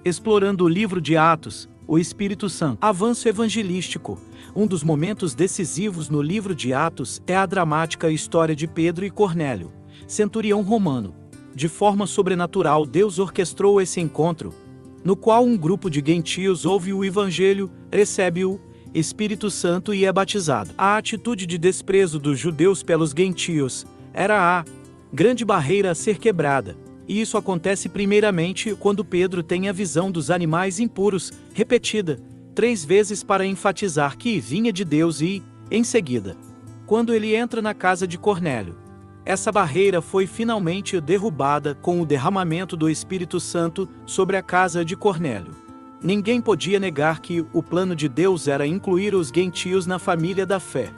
Explorando o livro de Atos, o Espírito Santo. Avanço evangelístico. Um dos momentos decisivos no livro de Atos é a dramática história de Pedro e Cornélio, centurião romano. De forma sobrenatural, Deus orquestrou esse encontro, no qual um grupo de gentios ouve o evangelho, recebe o Espírito Santo e é batizado. A atitude de desprezo dos judeus pelos gentios era a grande barreira a ser quebrada. E isso acontece primeiramente quando Pedro tem a visão dos animais impuros, repetida 3 vezes para enfatizar que vinha de Deus e, em seguida, quando ele entra na casa de Cornélio. Essa barreira foi finalmente derrubada com o derramamento do Espírito Santo sobre a casa de Cornélio. Ninguém podia negar que o plano de Deus era incluir os gentios na família da fé.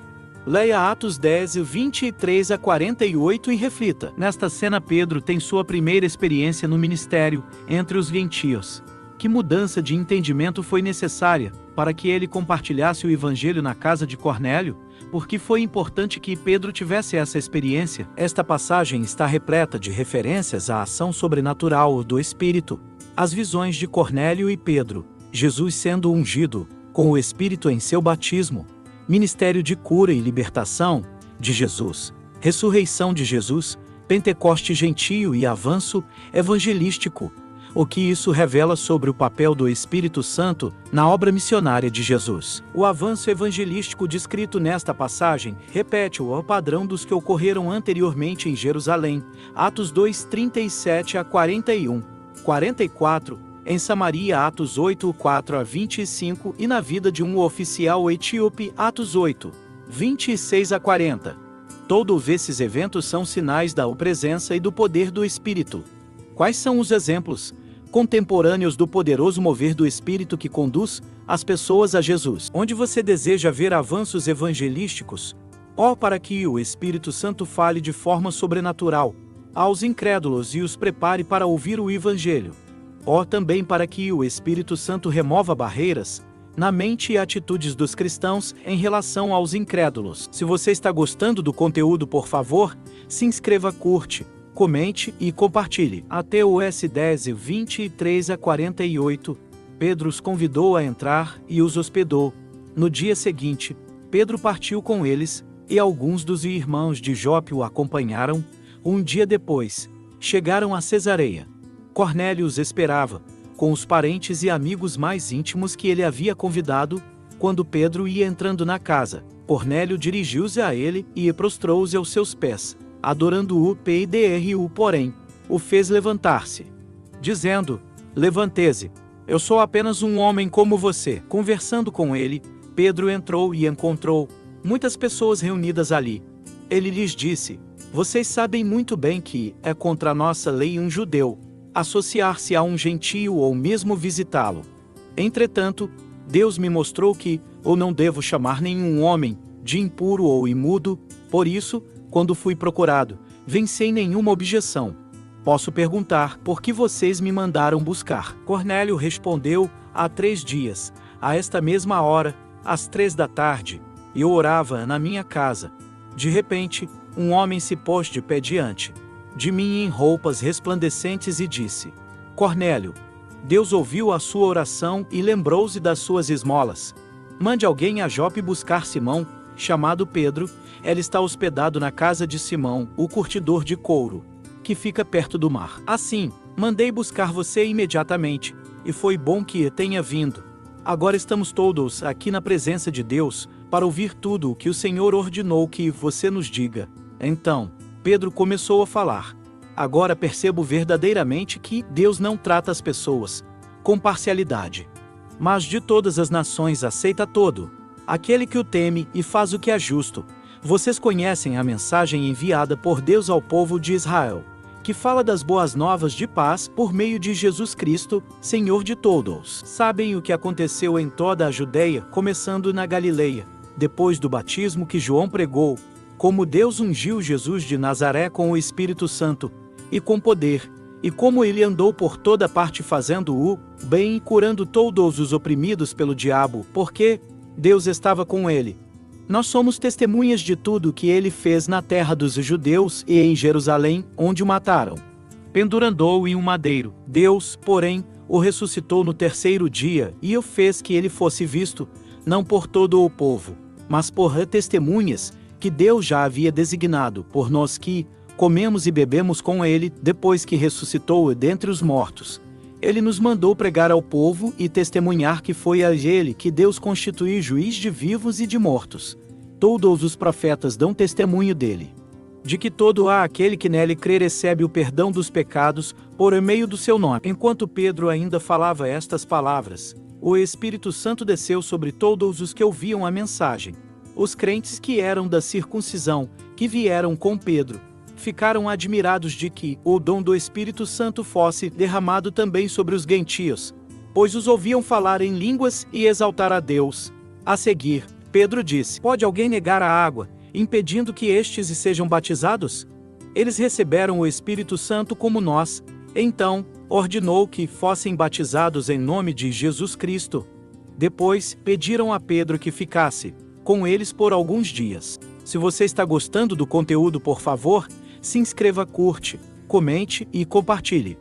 Leia Atos 10, 23 a 48 e reflita. Nesta cena, Pedro tem sua primeira experiência no ministério entre os gentios. Que mudança de entendimento foi necessária para que ele compartilhasse o evangelho na casa de Cornélio? Porque foi importante que Pedro tivesse essa experiência. Esta passagem está repleta de referências à ação sobrenatural do Espírito. As visões de Cornélio e Pedro, Jesus sendo ungido com o Espírito em seu batismo, ministério de cura e libertação de Jesus, ressurreição de Jesus, Pentecoste gentio e avanço evangelístico. O que isso revela sobre o papel do Espírito Santo na obra missionária de Jesus. O avanço evangelístico descrito nesta passagem repete o padrão dos que ocorreram anteriormente em Jerusalém, Atos 2, 37 a 41, 44, em Samaria, Atos 8, 4 a 25 e na vida de um oficial etíope, Atos 8, 26 a 40. Todos esses eventos são sinais da presença e do poder do Espírito. Quais são os exemplos contemporâneos do poderoso mover do Espírito que conduz as pessoas a Jesus? Onde você deseja ver avanços evangelísticos? Para que o Espírito Santo fale de forma sobrenatural aos incrédulos e os prepare para ouvir o Evangelho. Também para que o Espírito Santo remova barreiras na mente e atitudes dos cristãos em relação aos incrédulos. Se você está gostando do conteúdo, por favor, se inscreva, curte, comente e compartilhe. Até o S10, 23 a 48, Pedro os convidou a entrar e os hospedou. No dia seguinte, Pedro partiu com eles, e alguns dos irmãos de Jope o acompanharam. Um dia depois, chegaram a Cesareia. Cornélio os esperava, com os parentes e amigos mais íntimos que ele havia convidado. Quando Pedro ia entrando na casa, Cornélio dirigiu-se a ele e prostrou-se aos seus pés, adorando-o. Pedro, porém, o fez levantar-se, dizendo: Levante-se, eu sou apenas um homem como você. Conversando com ele, Pedro entrou e encontrou muitas pessoas reunidas ali. Ele lhes disse: Vocês sabem muito bem que é contra a nossa lei um judeu associar-se a um gentio ou mesmo visitá-lo. Entretanto, Deus me mostrou que eu não devo chamar nenhum homem de impuro ou imundo. Por isso, quando fui procurado, vim sem nenhuma objeção. Posso perguntar por que vocês me mandaram buscar? Cornélio respondeu: Há 3 dias, a esta mesma hora, às 3 da tarde, eu orava na minha casa. De repente, um homem se pôs de pé diante de mim em roupas resplandecentes e disse: Cornélio, Deus ouviu a sua oração e lembrou-se das suas esmolas. Mande alguém a Jope buscar Simão, chamado Pedro. Ele está hospedado na casa de Simão, o curtidor de couro, que fica perto do mar. Assim, mandei buscar você imediatamente, e foi bom que tenha vindo. Agora estamos todos aqui na presença de Deus para ouvir tudo o que o Senhor ordenou que você nos diga. Então, Pedro começou a falar: Agora percebo verdadeiramente que Deus não trata as pessoas com parcialidade, mas de todas as nações aceita todo aquele que o teme e faz o que é justo. Vocês conhecem a mensagem enviada por Deus ao povo de Israel, que fala das boas novas de paz por meio de Jesus Cristo, Senhor de todos. Sabem o que aconteceu em toda a Judeia, começando na Galileia, depois do batismo que João pregou, como Deus ungiu Jesus de Nazaré com o Espírito Santo e com poder, e como ele andou por toda parte fazendo o bem e curando todos os oprimidos pelo diabo, porque Deus estava com ele. Nós somos testemunhas de tudo que ele fez na terra dos judeus e em Jerusalém, onde o mataram, pendurando-o em um madeiro. Deus, porém, o ressuscitou no terceiro dia e o fez que ele fosse visto, não por todo o povo, mas por testemunhas, que Deus já havia designado por nós que comemos e bebemos com ele depois que ressuscitou dentre os mortos. Ele nos mandou pregar ao povo e testemunhar que foi a ele que Deus constituiu juiz de vivos e de mortos. Todos os profetas dão testemunho dele, de que todo aquele que nele crer recebe o perdão dos pecados por meio do seu nome. Enquanto Pedro ainda falava estas palavras, o Espírito Santo desceu sobre todos os que ouviam a mensagem. Os crentes que eram da circuncisão, que vieram com Pedro, ficaram admirados de que o dom do Espírito Santo fosse derramado também sobre os gentios, pois os ouviam falar em línguas e exaltar a Deus. A seguir, Pedro disse: Pode alguém negar a água, impedindo que estes sejam batizados? Eles receberam o Espírito Santo como nós. Então, ordenou que fossem batizados em nome de Jesus Cristo. Depois, pediram a Pedro que ficasse com eles por alguns dias. Se você está gostando do conteúdo, por favor, se inscreva, curte, comente e compartilhe.